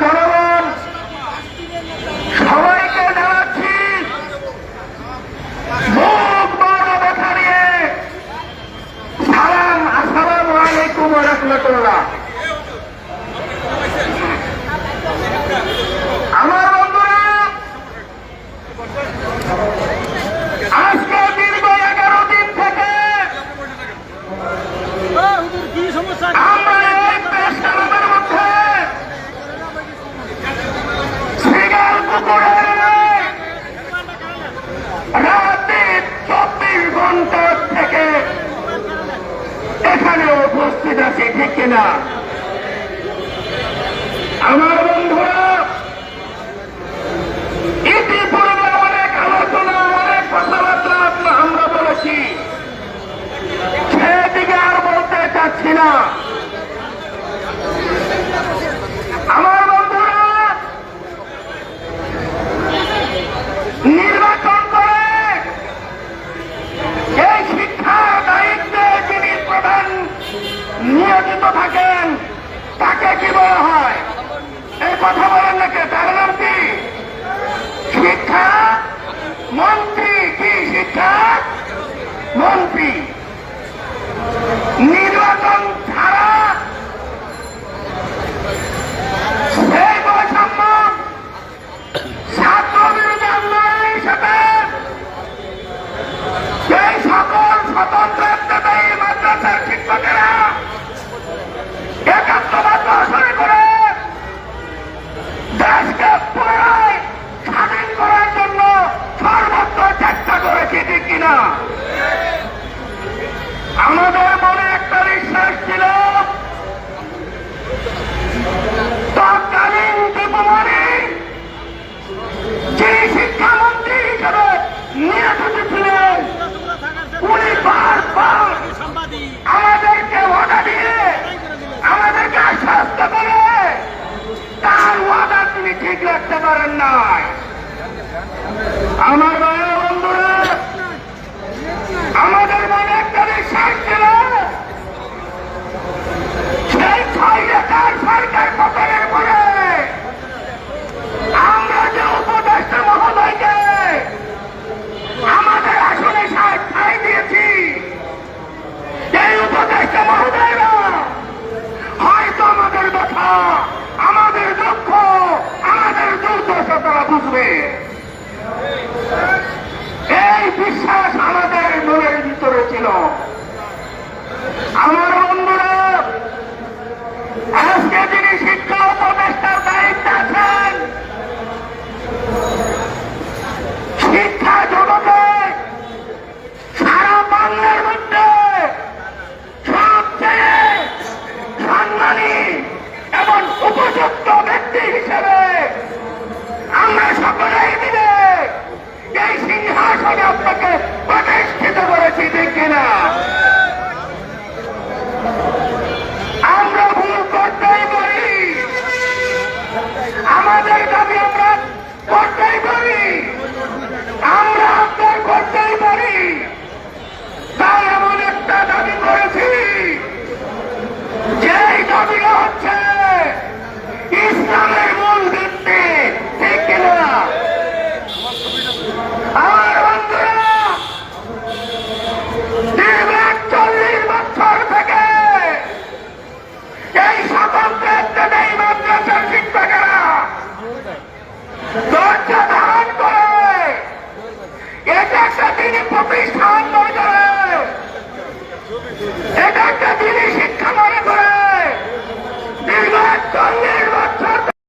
জনগণ সবাইকে জানাচ্ছি মুখ বড় দেখা নিয়ে সালাম, আসসালামু আলাইকুম ওয়া রাহমাতুল্লাহ। আমার বন্ধুরা, আজকে দীর্ঘ 11 দিন থেকে আমরা এই প্রেস ক্লাবের মধ্যে সিগাল কুকুরের রাতে 24 ঘন্টা থেকে এখানে উপস্থিত আছি, ঠিক কিনা? আমার বন্ধুরা, ইতিপূর্বে অনেক আলোচনা, অনেক কথাবার্তা আমরা বলেছি, সেদিকে আর বলতে চাচ্ছি না। আমার বন্ধুরা, নির্বাচন করে এই শিক্ষার দায়িত্বে যিনি প্রধান নিয়োজিত থাকেন তাকে কি বলা হয়? এই কথা বলেন নাকি? তার নাম কি? শিক্ষা মন্ত্রী। কি শিক্ষা মন্ত্রী? নির্বাচন ছাড়া সেই বৈষম্য ছাত্র বিরোধী আন্দোলন হিসেবে সেই সকল স্বতন্ত্র মাদ্রাসার শিক্ষকেরা একাত্মবাদ শুরু করে দেশকে পুনরায় স্বাধীন করার জন্য সর্বোচ্চ চেষ্টা করেছি, ঠিক কিনা? আমাদের মনে একটা বিশ্বাস ছিল, তৎকালীন দীপমণি যিনি শিক্ষামন্ত্রী হিসেবে নিয়োজিত ছিলেন, উনি বারবার আমাদেরকে ওয়াদা দিয়ে আমাদেরকে আশ্বস্ত করে তার ওয়াদা তিনি ঠিক রাখতে পারেন নাই। আমার ভাই বন্ধুরা, আমাদের মনে একটা বিশ্বাস ছিল, সেই 6 নেতার সরকার পতনের পরে আমরা যে উপদেষ্টা মহোদয়কে আমাদের আসনে ঠাঁই দিয়েছি, এই উপদেষ্টা মহোদয়রা হয়তো আমাদের কথা, আমাদের দুঃখ, আমাদের দুর্দশা তারা বুঝবে। এই বিশ্বাস আমাদের মনের ভিতরে ছিল। আমার বন্ধুরা, আজকে যিনি শিক্ষা উপদেষ্টার দায়িত্ব আছেন, শিক্ষা জগতে সারা বাংলার মধ্যে সবচেয়ে সম্মানী এবং উপযুক্ত ব্যক্তি হিসেবে আমরা সকলেই মিলে এই সিংহাসনে আপনাকে প্রতিষ্ঠিত করেছি, ঠিক কিনা?